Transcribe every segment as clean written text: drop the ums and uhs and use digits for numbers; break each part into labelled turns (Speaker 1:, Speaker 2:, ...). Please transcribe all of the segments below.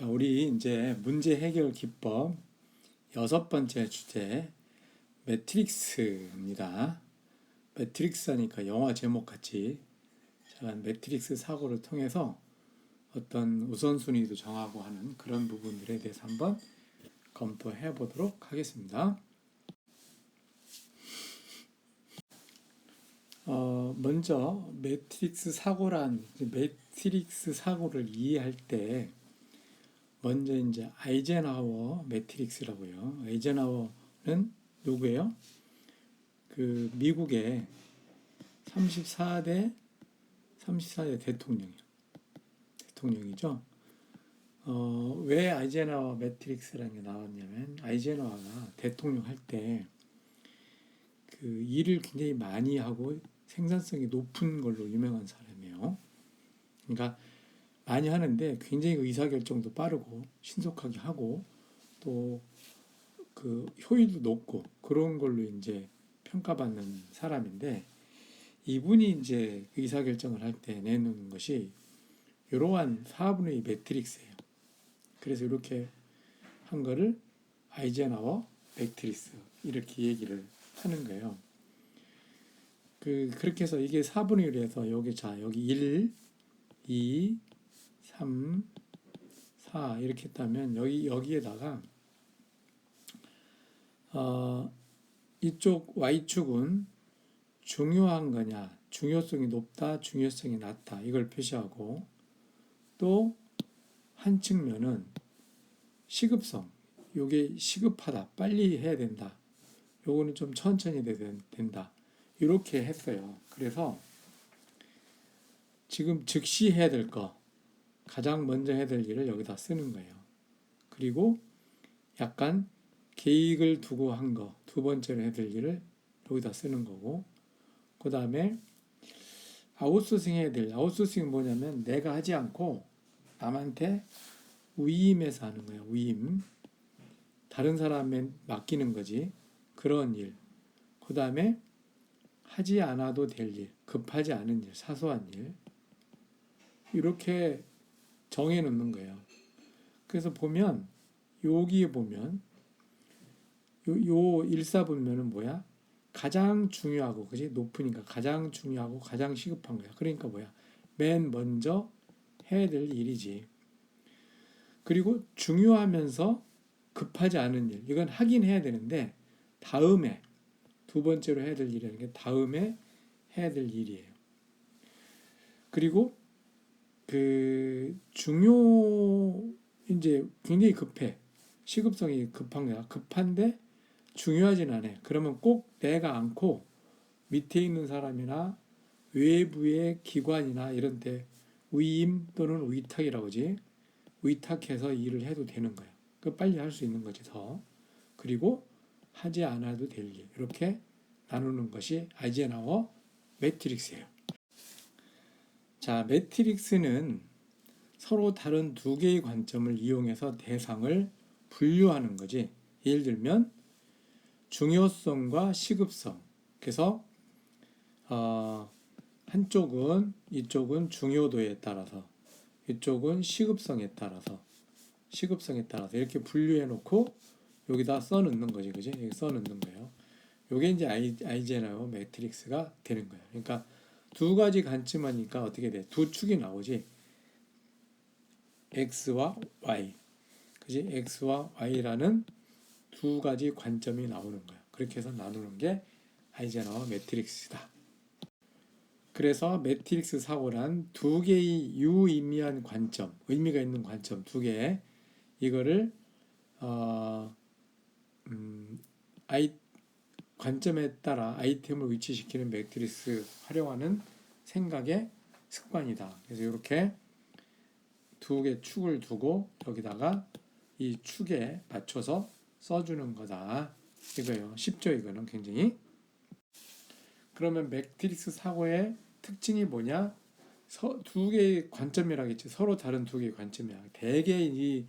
Speaker 1: 자, 우리 이제 문제 해결 기법 여섯 번째 주제 매트릭스입니다. 매트릭스 하니까 영화 제목 같이 자, 매트릭스 사고를 통해서 어떤 우선순위도 정하고 하는 그런 부분들에 대해서 한번 검토해 보도록 하겠습니다. 먼저 매트릭스 사고를 이해할 때 먼저 이제 아이젠하워 매트릭스라고요. 아이젠하워는 누구예요? 그 미국의 34대 대통령이죠. 왜 아이젠하워 매트릭스라는 게 나왔냐면 아이젠하워가 대통령 할 때 그 일을 굉장히 많이 하고 생산성이 높은 걸로 유명한 사람이에요. 그러니까 많이 하는데 굉장히 의사결정도 빠르고 신속하게 하고 또 그 효율도 높고 그런 걸로 이제 평가받는 사람인데 이분이 이제 의사결정을 할 때 내놓는 것이 이러한 4분의 2 매트릭스예요. 그래서 이렇게 한 거를 아이젠하워 매트릭스 이렇게 얘기를 하는 거예요. 그렇게 해서 이게 4분의 1에서 여기 1, 2, 3, 4 이렇게 했다면 여기에다가 이쪽 Y축은 중요한 거냐, 중요성이 높다, 중요성이 낮다 이걸 표시하고 또 한 측면은 시급성, 요게 시급하다, 빨리 해야 된다, 요거는 좀 천천히 된다 이렇게 했어요. 그래서 지금 즉시 해야 될 거, 가장 먼저 해야 될 일을 여기다 쓰는 거예요. 그리고 약간 계획을 두고 한 거, 두 번째로 해야 될 일을 여기다 쓰는 거고, 그 다음에 아웃소싱 해야 될, 아웃소싱은 뭐냐면 내가 하지 않고 남한테 위임해서 하는 거예요. 위임. 다른 사람에 맡기는 거지. 그런 일. 그 다음에 하지 않아도 될 일, 급하지 않은 일, 사소한 일. 이렇게 정해 놓는 거예요. 그래서 보면 여기에 보면 요 일사분면은 뭐야? 가장 중요하고, 그지? 높으니까 가장 중요하고 가장 시급한 거야. 그러니까 뭐야? 맨 먼저 해야 될 일이지. 그리고 중요하면서 급하지 않은 일. 이건 하긴 해야 되는데 다음에 두 번째로 해야 될 일이라는 게 다음에 해야 될 일이에요. 그리고 이제 굉장히 급해. 시급성이 급한 거야. 급한데 중요하진 않아. 그러면 꼭 내가 않고 밑에 있는 사람이나 외부의 기관이나 이런 데 위임 또는 위탁이라고 하지. 위탁해서 일을 해도 되는 거야. 그 빨리 할 수 있는 거지 더. 그리고 하지 않아도 될 일. 이렇게 나누는 것이 아이젠하워 매트릭스예요. 자, 매트릭스는 서로 다른 두 개의 관점을 이용해서 대상을 분류하는 거지. 예를 들면 중요성과 시급성. 그래서 이쪽은 중요도에 따라서, 이쪽은 시급성에 따라서 이렇게 분류해 놓고 여기다 써 넣는 거지, 그지? 여기 써 넣는 거예요. 요게 이제 아이젠하워 매트릭스가 되는 거예요. 그러니까 두 가지 관점하니까 어떻게 돼? 두 축이 나오지. X와 Y, 그지? X와 Y라는 두 가지 관점이 나오는 거야. 그렇게 해서 나누는 게 아이젠하워 매트릭스다. 그래서 매트릭스 사고란 두 개의 유의미한 관점, 의미가 있는 관점 두 개, 이거를 관점에 따라 아이템을 위치시키는 매트릭스 활용하는 생각의 습관이다. 그래서 이렇게 두 개 축을 두고 여기다가 이 축에 맞춰서 써주는 거다. 이거예요. 쉽죠, 이거는 굉장히. 그러면 매트릭스 사고의 특징이 뭐냐? 두 개의 관점이라겠지. 서로 다른 두 개의 관점이야. 대개 이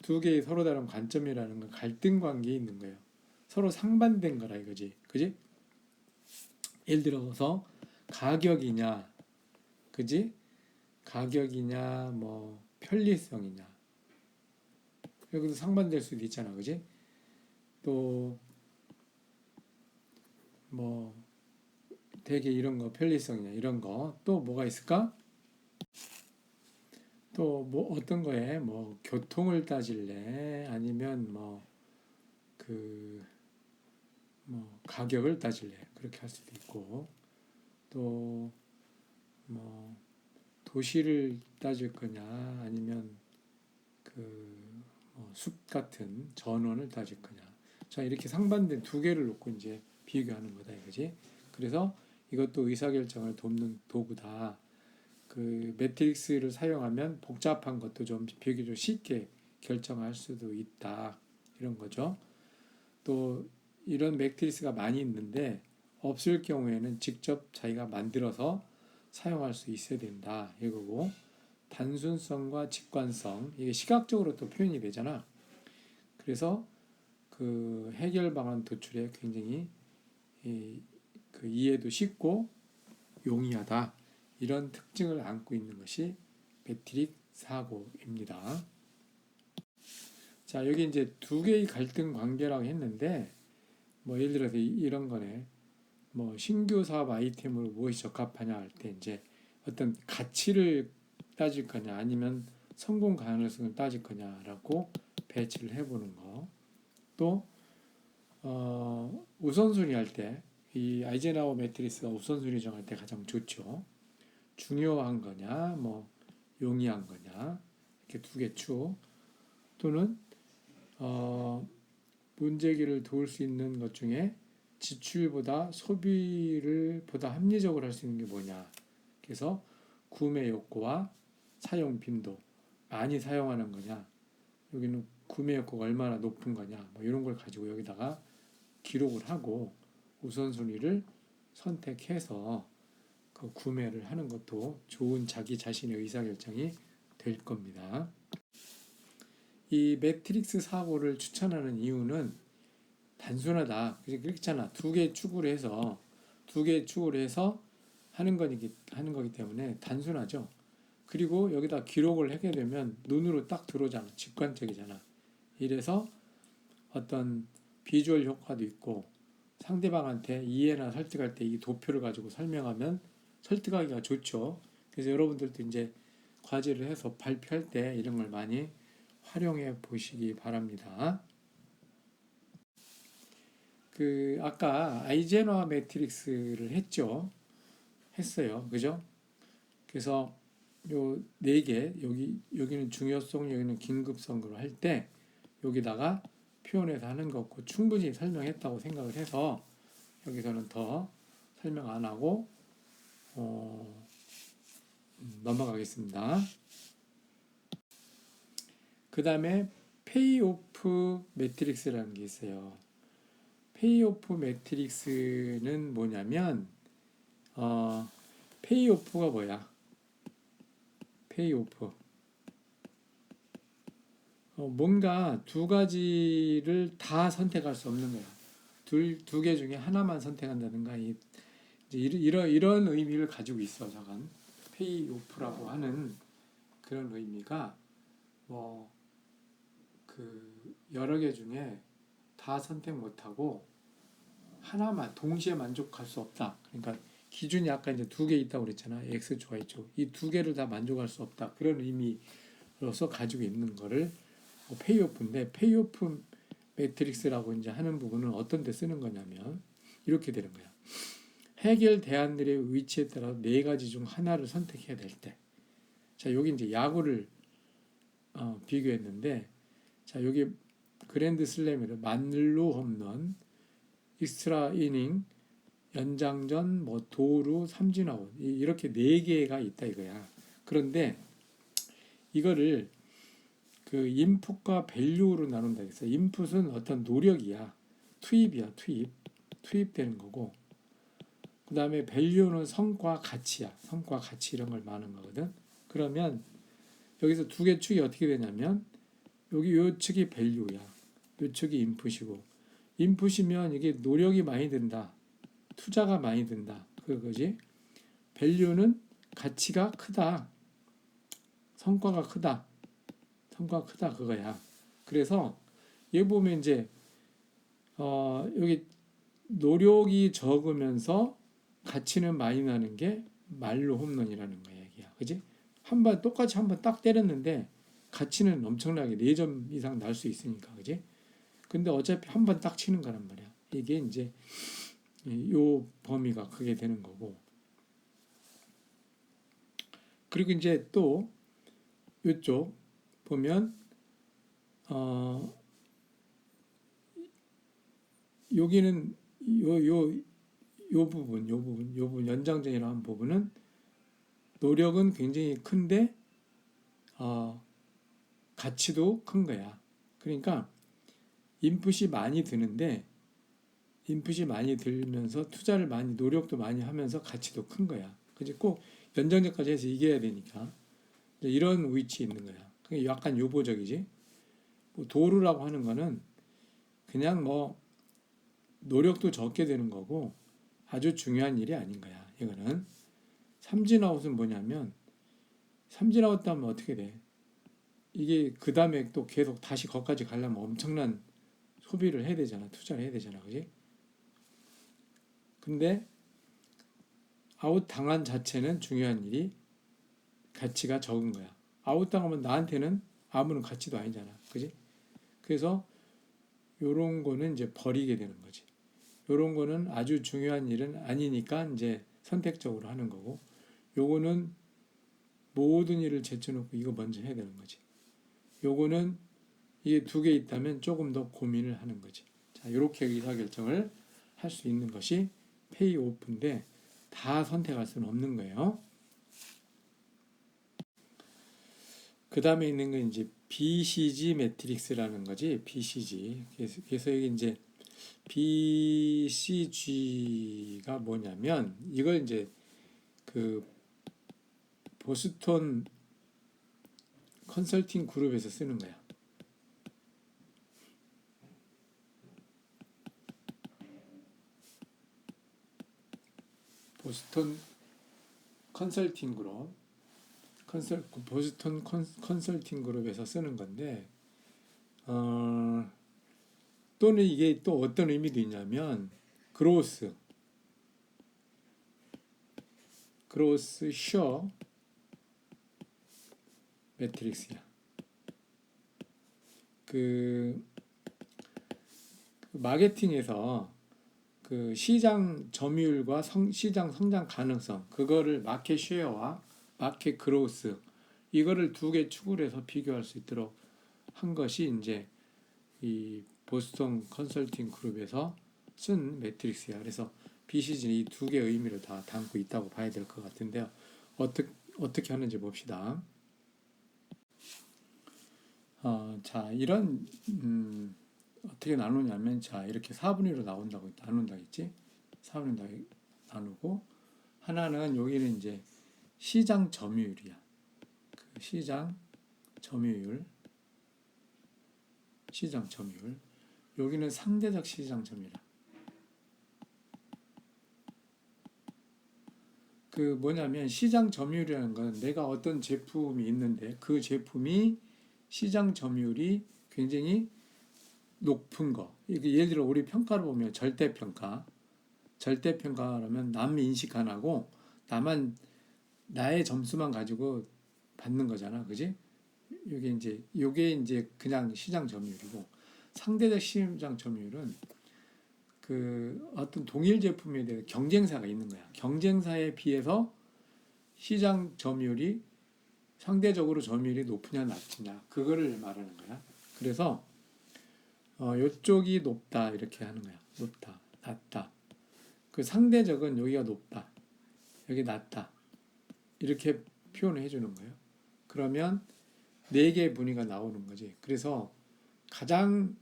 Speaker 1: 두 개의 서로 다른 관점이라는 건 갈등 관계에 있는 거예요. 서로 상반된 거라 이거지. 그지? 예를 들어서 가격이냐, 그지? 가격이냐, 뭐 편리성이냐. 여기도 상반될 수도 있잖아, 그지? 또 뭐 되게 이런 거 편리성이나 이런 거 또 뭐가 있을까? 또 뭐 어떤 거에 뭐 교통을 따질래? 아니면 그 뭐 가격을 따질래? 그렇게 할 수도 있고 또 뭐 도시를 따질 거냐 아니면 숲 같은 전원을 따질 거냐. 자, 이렇게 상반된 두 개를 놓고 이제 비교하는 거다 이거지. 그래서 이것도 의사결정을 돕는 도구다. 그 매트릭스를 사용하면 복잡한 것도 좀 비교적 쉽게 결정할 수도 있다. 이런 거죠. 또 이런 매트릭스가 많이 있는데 없을 경우에는 직접 자기가 만들어서 사용할 수 있어야 된다. 이거고 단순성과 직관성 이게 시각적으로 또 표현이 되잖아. 그래서 그 해결 방안 도출에 굉장히 그 이해도 쉽고 용이하다. 이런 특징을 안고 있는 것이 매트릭 사고입니다. 자, 여기 이제 두 개의 갈등 관계라고 했는데 뭐 예를 들어서 이런 거네. 뭐 신규 사업 아이템으로 무엇이 적합하냐 할 때 이제 어떤 가치를 따질 거냐 아니면 성공 가능성을 따질 거냐라고 배치를 해보는 거. 또 우선순위 할 때 이 아이젠하워 매트리스가 우선순위 정할 때 가장 좋죠. 중요한 거냐, 뭐 용이한 거냐 이렇게 두 개 축. 또는 문제기를 도울 수 있는 것 중에 지출보다 소비를 보다 합리적으로 할 수 있는 게 뭐냐. 그래서 구매 욕구와 사용 빈도 많이 사용하는 거냐. 여기는 구매 욕구가 얼마나 높은 거냐. 뭐 이런 걸 가지고 여기다가 기록을 하고 우선순위를 선택해서 그 구매를 하는 것도 좋은 자기 자신의 의사결정이 될 겁니다. 이 매트릭스 사고를 추천하는 이유는 단순하다. 그렇잖아. 두 개 축으로 해서 하는 거기 때문에 단순하죠. 그리고 여기다 기록을 하게 되면 눈으로 딱 들어오잖아. 직관적이잖아. 이래서 어떤 비주얼 효과도 있고 상대방한테 이해나 설득할 때 이 도표를 가지고 설명하면 설득하기가 좋죠. 그래서 여러분들도 이제 과제를 해서 발표할 때 이런 걸 많이 활용해 보시기 바랍니다. 그 아까 아이젠호워 매트릭스를 했어요. 그죠? 그래서 요 네 개 여기는 중요성, 여기는 긴급성으로 할 때 여기다가 표현해서 하는 거 없고 충분히 설명했다고 생각을 해서 여기서는 더 설명 안 하고 넘어가겠습니다. 그 다음에 페이오프 매트릭스라는 게 있어요. 페이오프 매트릭스는 뭐냐면 페이오프가 뭐야? 페이오프 뭔가 두 가지를 다 선택할 수 없는 거야. 두 개 중에 하나만 선택한다든가 이제 이런 의미를 가지고 있어. 잠깐 페이오프라고 하는 그런 의미가 뭐 그 여러 개 중에 다 선택 못하고 하나만 동시에 만족할 수 없다. 그러니까 기준이 아까 이제 두 개 있다고 그랬잖아. X축, Y축. 이 두 개를 다 만족할 수 없다. 그런 의미로서 가지고 있는 거를 페이오프인데 페이오프 매트릭스라고 이제 하는 부분은 어떤 데 쓰는 거냐면 이렇게 되는 거야. 해결 대안들의 위치에 따라 네 가지 중 하나를 선택해야 될 때. 자, 여기 이제 야구를 비교했는데 자, 여기 그랜드 슬램에도 만루 홈런, 익스트라 이닝, 연장전, 뭐 도루, 삼진아웃 이렇게 네 개가 있다 이거야. 그런데 이거를 그 인풋과 밸류로 나눈다 했어요. 인풋은 어떤 노력이야. 투입이야. 투입되는 거고. 그 다음에 밸류는 성과, 가치야. 성과, 가치 이런 걸 말하는 거거든. 그러면 여기서 두 개 축이 어떻게 되냐면 여기 요 측이 밸류야. 요 측이 인풋이고 인풋이면 이게 노력이 많이 든다. 투자가 많이 든다. 그거지. 밸류는 가치가 크다. 성과가 크다. 그거야. 그래서 여기 보면 이제 여기 노력이 적으면서 가치는 많이 나는 게 말로 홈런이라는 거야, 얘기야. 그지? 똑같이 한 번 딱 때렸는데 가치는 엄청나게 4점 이상 날 수 있으니까. 그지? 근데 어차피 한 번 딱 치는 거란 말이야. 이게 이제 요 범위가 그게 되는 거고. 그리고 이제 또 요쪽 보면 여기는 요 부분 연장전이라는 한 부분은 노력은 굉장히 큰데 가치도 큰 거야. 그러니까 인풋이 많이 드는데 인풋이 많이 들면서 투자를 많이 노력도 많이 하면서 가치도 큰 거야. 그지? 꼭 연장전까지 해서 이겨야 되니까 이런 위치에 있는 거야. 그게 약간 유보적이지. 뭐 도루라고 하는 거는 그냥 뭐 노력도 적게 되는 거고 아주 중요한 일이 아닌 거야. 이거는 삼진아웃은 뭐냐면 삼진아웃 하면 어떻게 돼? 이게 그 다음에 또 계속 다시 거기까지 가려면 엄청난 소비를 해야 되잖아. 투자를 해야 되잖아. 그지? 근데 아웃 당한 자체는 중요한 일이 가치가 적은 거야. 아웃 당하면 나한테는 아무런 가치도 아니잖아. 그지? 그래서 요런 거는 이제 버리게 되는 거지. 요런 거는 아주 중요한 일은 아니니까 이제 선택적으로 하는 거고, 요거는 모든 일을 제쳐놓고 이거 먼저 해야 되는 거지. 요거는 이게 2개 있다면 조금 더 고민을 하는 거지. 자, 요렇게 의사결정을 할 수 있는 것이 페이오프인데 다 선택할 수는 없는 거예요. 그 다음에 있는 건 이제 BCG 매트릭스라는 거지. BCG. 그래서 이게 이제 BCG가 뭐냐면 이걸 이제 그 보스턴 컨설팅 그룹에서 쓰는 거야. 보스턴 컨설팅 그룹, 보스턴 컨설팅 그룹에서 쓰는 건데, 또는 이게 또 어떤 의미도 있냐면, 그로스 쇼 매트릭스야. 그 마케팅에서 그 시장 점유율과 시장 성장 가능성, 그거를 마켓 쉐어와 마켓 그로스, 이거를 2개 축을 해서 비교할 수 있도록 한 것이 이제 이 보스턴 컨설팅 그룹에서 쓴 매트릭스야. 그래서 BCG는 이 2개의 의미를 다 담고 있다고 봐야 될 것 같은데요. 어떻게 하는지 봅시다. 자, 이런 어떻게 나누냐면, 자, 이렇게 4분의 1로 나눈다 했지? 4분의 1 나누고, 하나는 여기는 이제 시장 점유율이야. 그 시장 점유율. 여기는 상대적 시장 점유율. 그 뭐냐면 시장 점유율이라는 건 내가 어떤 제품이 있는데 그 제품이 시장 점유율이 굉장히 높은 거. 이게 예를 들어 우리 평가를 보면 절대평가라면 남 인식 안 하고 나의 점수만 가지고 받는 거잖아. 그지? 요게 이제 그냥 시장 점유율이고, 상대적 시장 점유율은 그 어떤 동일 제품에 대해 경쟁사가 있는 거야. 경쟁사에 비해서 시장 점유율이 상대적으로 점유율이 높으냐 낮으냐, 그거를 말하는 거야. 그래서 이쪽이 높다 이렇게 하는 거야. 높다, 낮다. 그 상대적은 여기가 높다, 여기 낮다, 이렇게 표현을 해주는 거예요. 그러면 4개의 분위가 나오는 거지. 그래서 가장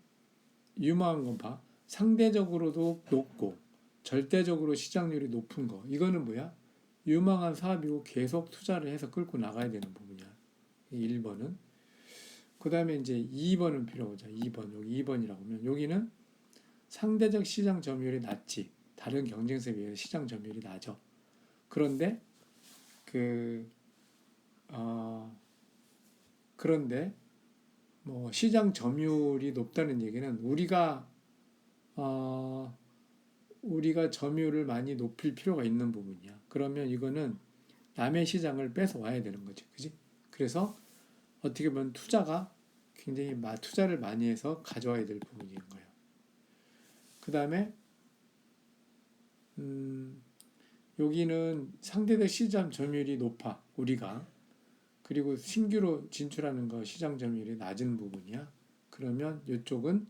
Speaker 1: 유망한 건 봐. 상대적으로도 높고 절대적으로 시장률이 높은 거. 이거는 뭐야? 유망한 사업이고 계속 투자를 해서 끌고 나가야 되는 부분이야. 1번은. 그 다음에 이제 2번은 빌어보자. 2번. 여기 2번이라고 하면 여기는 상대적 시장 점유율이 낮지. 다른 경쟁사에 비해 시장 점유율이 낮아. 그런데 그런데 뭐 시장 점유율이 높다는 얘기는 어, 우리가 점유율을 많이 높일 필요가 있는 부분이야. 그러면 이거는 남의 시장을 뺏어 와야 되는 거지, 그지? 그래서 어떻게 보면 투자를 많이 해서 가져와야 될 부분인 거예요. 그 다음에 여기는 상대적 시장 점유율이 높아, 우리가. 그리고 신규로 진출하는 거 시장 점유율이 낮은 부분이야. 그러면 이쪽은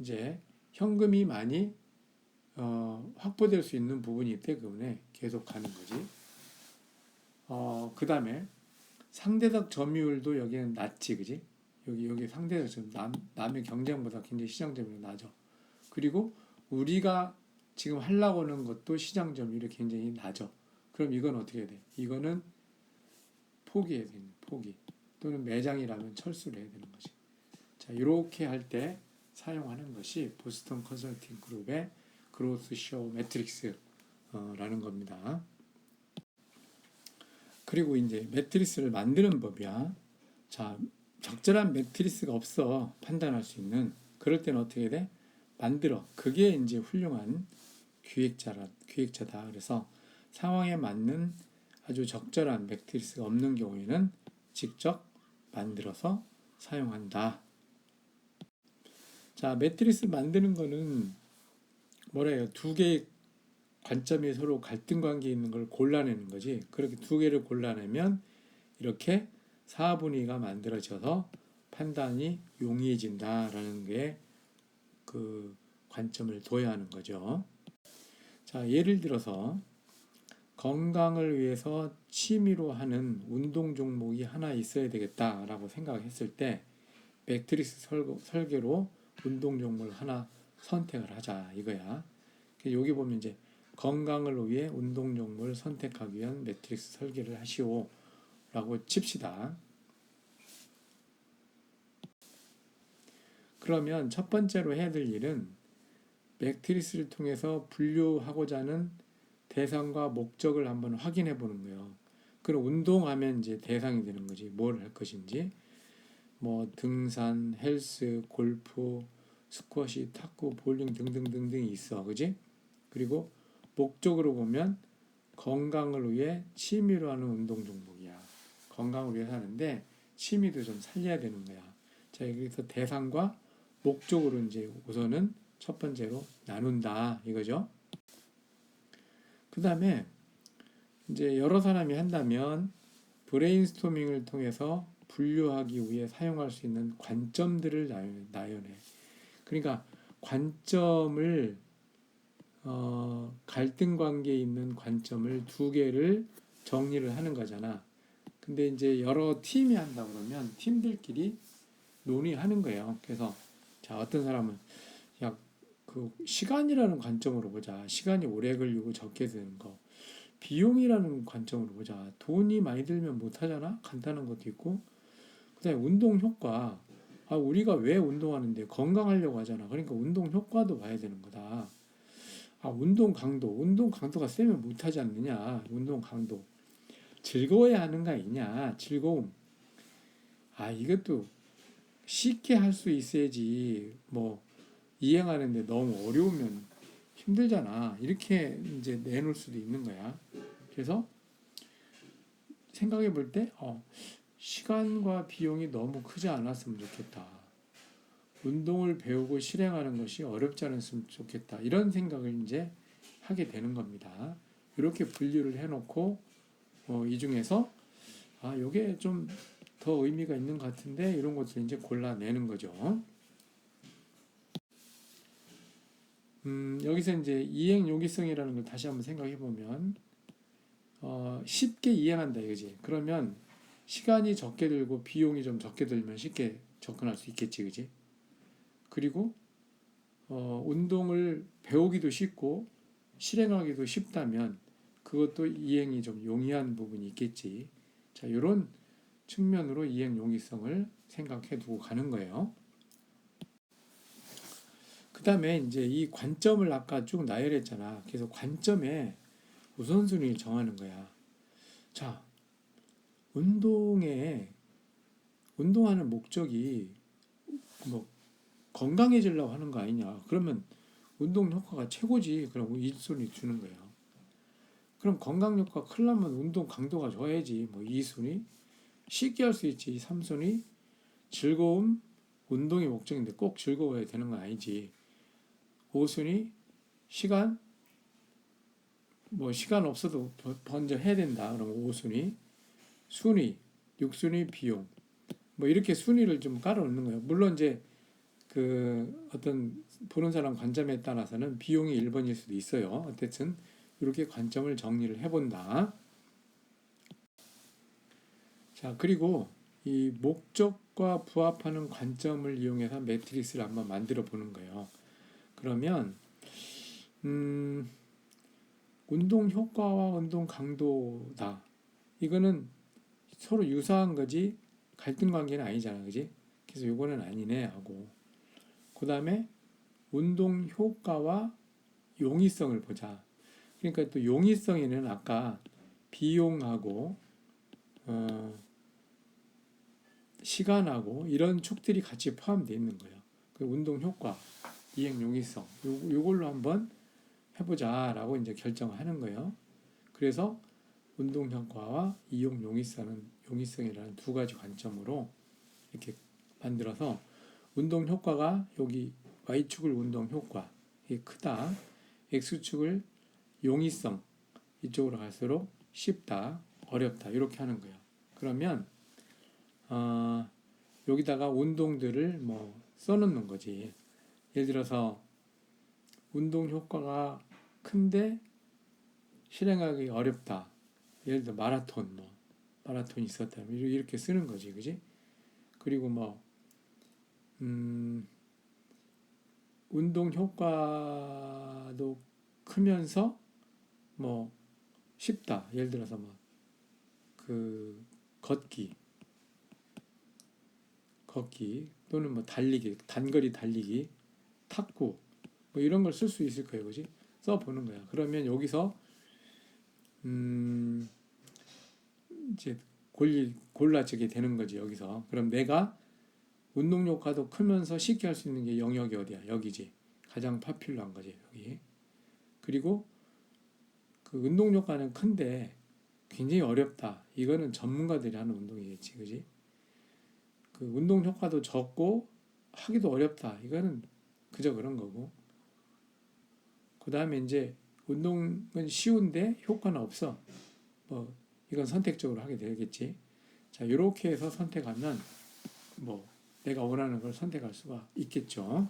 Speaker 1: 이제 현금이 많이 확보될 수 있는 부분이 있기 때문에 계속 가는 거지. 그 다음에 상대적 점유율도 여기는 낮지, 그지? 여기 상대적 남의 경쟁보다 굉장히 시장 점유율이 낮아. 그리고 우리가 지금 하려고 하는 것도 시장 점유율이 굉장히 낮아. 그럼 이건 어떻게 돼? 이거는 포기해야 되는 포기. 또는 매장이라면 철수를 해야 되는 거지. 자, 이렇게 할 때 사용하는 것이 보스턴 컨설팅 그룹의 그로스 쇼 매트릭스라는 겁니다. 그리고 이제 매트리스를 만드는 법이야. 자, 적절한 매트리스가 없어 판단할 수 있는. 그럴 때는 어떻게 돼? 만들어. 그게 이제 훌륭한 기획자다. 그래서 상황에 맞는 아주 적절한 매트리스가 없는 경우에는 직접 만들어서 사용한다. 자, 매트리스 만드는 거는 뭐래요? 두 개의 관점이 서로 갈등 관계에 있는 걸 골라내는 거지. 그렇게 두 개를 골라내면 이렇게 4분위가 만들어져서 판단이 용이해진다라는 게 그 관점을 둬야 하는 거죠. 자, 예를 들어서 건강을 위해서 취미로 하는 운동 종목이 하나 있어야 되겠다라고 생각했을 때 매트리스 설계로 운동 종목을 하나 선택을 하자 이거야. 여기 보면 이제 건강을 위해 운동 종목을 선택하기 위한 매트리스 설계를 하시오 라고 칩시다. 그러면 첫 번째로 해야 될 일은 매트리스를 통해서 분류하고자 하는 대상과 목적을 한번 확인해 보는 거예요. 그럼 운동하면 이제 대상이 되는 거지. 뭘 할 것인지. 뭐 등산, 헬스, 골프, 스쿼시, 탁구, 볼링 등등등등이 있어. 그지? 그리고 목적으로 보면 건강을 위해 취미로 하는 운동 종목이야. 건강을 위해서 하는데 취미도 좀 살려야 되는 거야. 자, 여기서 대상과 목적으로 이제 우선은 첫 번째로 나눈다 이거죠. 그 다음에 이제 여러 사람이 한다면 브레인스토밍을 통해서 분류하기 위해 사용할 수 있는 관점들을 나열해. 그러니까 관점을 갈등 관계에 있는 관점을 두 개를 정리를 하는 거잖아. 근데 이제 여러 팀이 한다 그러면 팀들끼리 논의하는 거예요. 그래서 자, 어떤 사람은 야, 그 시간이라는 관점으로 보자. 시간이 오래 걸리고 적게 드는 거. 비용이라는 관점으로 보자. 돈이 많이 들면 못 하잖아. 간단한 것도 있고. 그다음에 운동 효과. 우리가 왜 운동하는데 건강하려고 하잖아. 그러니까 운동 효과도 봐야 되는 거다. 운동 강도가 세면 못 하지 않느냐. 운동 강도. 즐거워야 하는 거 아니냐. 즐거움. 이것도 쉽게 할 수 있어야지. 뭐 이행하는데 너무 어려우면 힘들잖아. 이렇게 이제 내놓을 수도 있는 거야. 그래서 생각해 볼 때, 시간과 비용이 너무 크지 않았으면 좋겠다. 운동을 배우고 실행하는 것이 어렵지 않았으면 좋겠다. 이런 생각을 이제 하게 되는 겁니다. 이렇게 분류를 해놓고, 이 중에서, 요게 좀 더 의미가 있는 것 같은데, 이런 것을 이제 골라내는 거죠. 여기서 이제 이행 용이성이라는 걸 다시 한번 생각해 보면, 쉽게 이행한다 이거지. 그러면 시간이 적게 들고 비용이 좀 적게 들면 쉽게 접근할 수 있겠지, 그지? 그리고 운동을 배우기도 쉽고 실행하기도 쉽다면 그것도 이행이 좀 용이한 부분이 있겠지. 자, 이런 측면으로 이행 용이성을 생각해 두고 가는 거예요. 그 다음에 이제 이 관점을 아까 쭉 나열했잖아. 그래서 관점에 우선순위를 정하는 거야. 자, 운동하는 목적이 뭐 건강해지려고 하는 거 아니냐. 그러면 운동 효과가 최고지. 그럼 1순위 주는 거예요. 그럼 건강 효과 클 나면 운동 강도가 좋아야지. 뭐 2순위 쉽게 할 수 있지. 3순위 즐거움 운동이 목적인데 꼭 즐거워야 되는 건 아니지. 5순위 시간 뭐 시간 없어도 먼저 해야 된다. 그러면 5순위 순위 6순위 비용 뭐 이렇게 순위를 좀 깔아 놓는 거예요. 물론 이제 그 어떤 보는 사람 관점에 따라서는 비용이 1번일 수도 있어요. 어쨌든 이렇게 관점을 정리를 해본다. 자, 그리고 이 목적과 부합하는 관점을 이용해서 매트릭스를 한번 만들어 보는 거예요. 그러면 운동 효과와 운동 강도다. 이거는 서로 유사한 거지 갈등 관계는 아니잖아, 그지? 그래서 요거는 아니네 하고 그 다음에 운동 효과와 용이성을 보자. 그러니까 또 용이성에는 아까 비용하고 시간하고 이런 축들이 같이 포함되어 있는 거예요. 그 운동 효과, 이행 용이성 요걸로 한번 해보자라고 이제 결정하는 거예요. 그래서 운동 효과와 이용 용이성이라는 두 가지 관점으로 이렇게 만들어서 운동 효과가 여기 Y축을 운동 효과 이게 크다. X축을 용이성 이쪽으로 갈수록 쉽다, 어렵다 이렇게 하는 거예요. 그러면 여기다가 운동들을 뭐 써놓는 거지. 예를 들어서 운동 효과가 큰데 실행하기 어렵다. 예를 들어 마라톤이 있었다. 이렇게 쓰는 거지, 그지? 그리고 뭐 운동 효과도 크면서 뭐 쉽다. 예를 들어서 뭐 그 걷기 또는 뭐 달리기, 단거리 달리기, 탁구 뭐 이런 걸 쓸 수 있을 거예요, 그지? 써 보는 거야. 그러면 여기서 이제 골라지게 되는 거지 여기서. 그럼 내가 운동 효과도 크면서 쉽게 할 수 있는 게 영역이 어디야? 여기지. 가장 파퓰러한 거지 여기. 그리고 그 운동 효과는 큰데 굉장히 어렵다. 이거는 전문가들이 하는 운동이겠지, 그지? 그 운동 효과도 적고 하기도 어렵다. 이거는 그저 그런 거고. 그 다음에 이제 운동은 쉬운데 효과는 없어. 뭐 이건 선택적으로 하게 되겠지. 자, 이렇게 해서 선택하면 뭐 내가 원하는 걸 선택할 수가 있겠죠.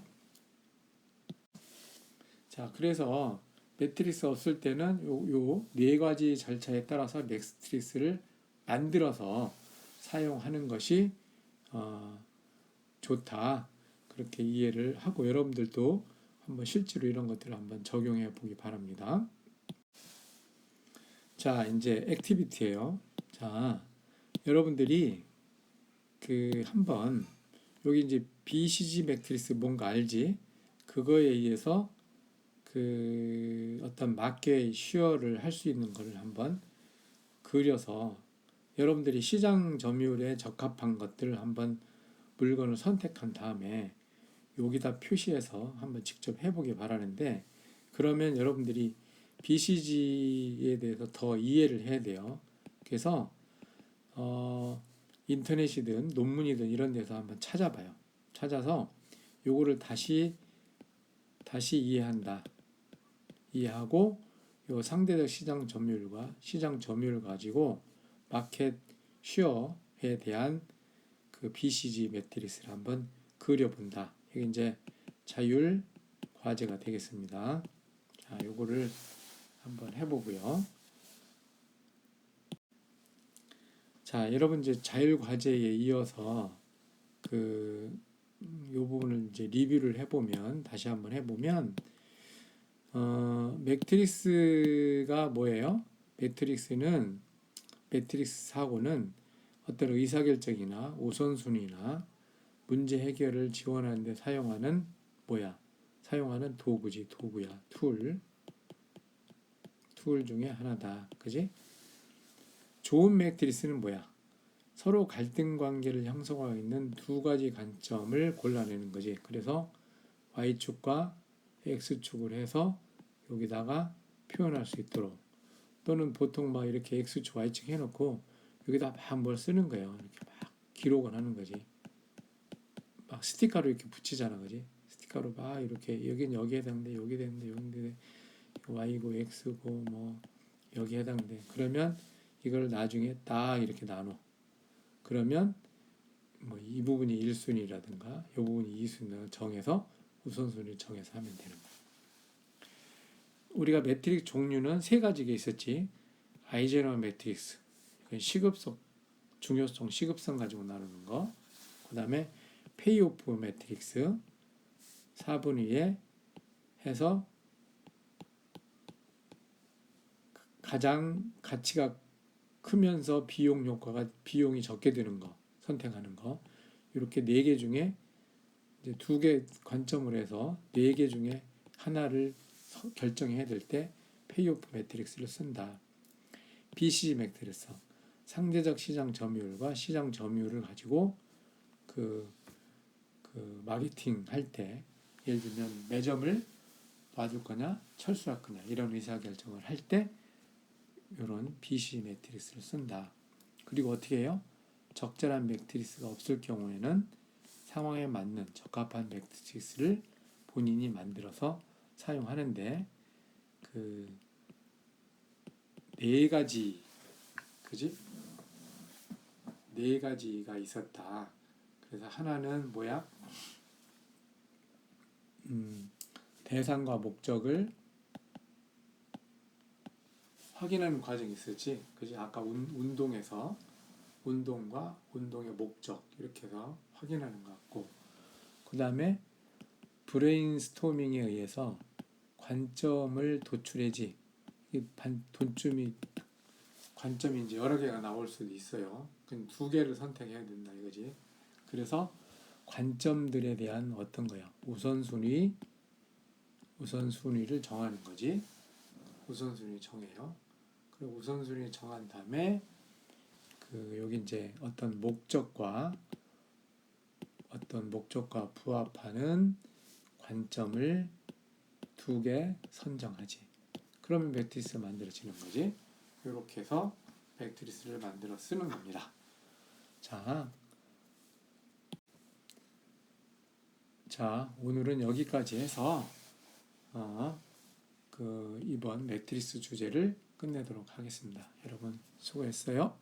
Speaker 1: 자, 그래서 매트릭스 없을 때는 요 네 가지 절차에 따라서 매트릭스를 만들어서 사용하는 것이 좋다. 그렇게 이해를 하고 여러분들도 한번 실제로 이런 것들을 한번 적용해 보기 바랍니다. 자, 이제 액티비티예요. 자, 여러분들이 그 한번 여기 이제 BCG 매트리스 뭔가 알지? 그거에 의해서 그 어떤 마켓 슈어를 할 수 있는 거를 한번 그려서 여러분들이 시장 점유율에 적합한 것들을 한번 물건을 선택한 다음에 여기다 표시해서 한번 직접 해보기 바라는데 그러면 여러분들이 BCG에 대해서 더 이해를 해야 돼요. 그래서 인터넷이든 논문이든 이런 데서 한번 찾아봐요. 찾아서 요거를 다시 이해한다. 이해하고 요 상대적 시장 점유율과 시장 점유율을 가지고 마켓 슈어에 대한 그 BCG 매트리스를 한번 그려본다. 이게 이제 자율 과제가 되겠습니다. 자, 요거를 한번 해보고요. 자, 여러분 이제 자율 과제에 이어서 요 부분을 이제 리뷰를 해보면 다시 한번 해보면 매트릭스가 뭐예요? 매트릭스 사고는 어떤 의사결정이나 우선순위나 문제 해결을 지원하는 데 사용하는 사용하는 도구지, 도구야. 툴 중에 하나다. 그지? 좋은 매트리스는 뭐야? 서로 갈등 관계를 형성하고 있는 두 가지 관점을 골라내는 거지. 그래서 Y축과 X축을 해서 여기다가 표현할 수 있도록, 또는 보통 막 이렇게 X축, Y축 해놓고 여기다 막 뭘 쓰는 거예요. 이렇게 막 기록을 하는 거지. 막 스티커로 이렇게 붙이잖아, 그지? 스티커로 막 이렇게 여긴 여기에 해당돼, 여기 되는데, 여기 되는데, Y고 X고 뭐 여기 해당돼. 그러면 이걸 나중에 딱 이렇게 나눠. 그러면 뭐 이 부분이 1순위라든가 이 부분이 2순위를 정해서 우선순위를 정해서 하면 되는 거야. 우리가 매트릭스 종류는 세 가지가 있었지. 아이젠호워 매트릭스, 시급성, 중요성, 시급성 가지고 나누는 거. 그 다음에 페이오프 매트릭스, 4분위에 해서 가장 가치가 크면서 비용이 적게 드는 거 선택하는 거. 이렇게 네 개 중에 이제 두 개 관점을 해서 네 개 중에 하나를 결정해야 될 때 페이오프 매트릭스를 쓴다. BCG 매트릭스, 상대적 시장 점유율과 시장 점유율을 가지고 그 마케팅 할 때, 예를 들면 매점을 놔둘 거냐 철수할 거냐 이런 의사결정을 할 때 이런 BCG 매트릭스를 쓴다. 그리고 어떻게 해요? 적절한 매트릭스가 없을 경우에는 상황에 맞는 적합한 매트릭스를 본인이 만들어서 사용하는데, 그 네 가지, 그지? 네 가지가 있었다. 그래서 하나는 뭐야? 대상과 목적을 확인하는 과정이 있었지. 그지? 아까 운동에서 운동과 운동의 목적 이렇게 해서 확인하는 것 같고, 그 다음에 브레인스토밍에 의해서 관점을 도출해지. 관점이 이제 여러 개가 나올 수도 있어요. 그럼 두 개를 선택해야 된다 이거지. 그래서 관점들에 대한 어떤 거야? 우선순위를 정하는 거지. 우선순위 정해요. 그리고 우선순위 정한 다음에 여기 이제 어떤 목적과 부합하는 관점을 두 개 선정하지. 그러면 매트리스 만들어지는 거지. 이렇게 해서 매트리스를 만들어 쓰는 겁니다. 자, 오늘은 여기까지 해서 이번 매트리스 주제를 끝내도록 하겠습니다. 여러분 수고했어요.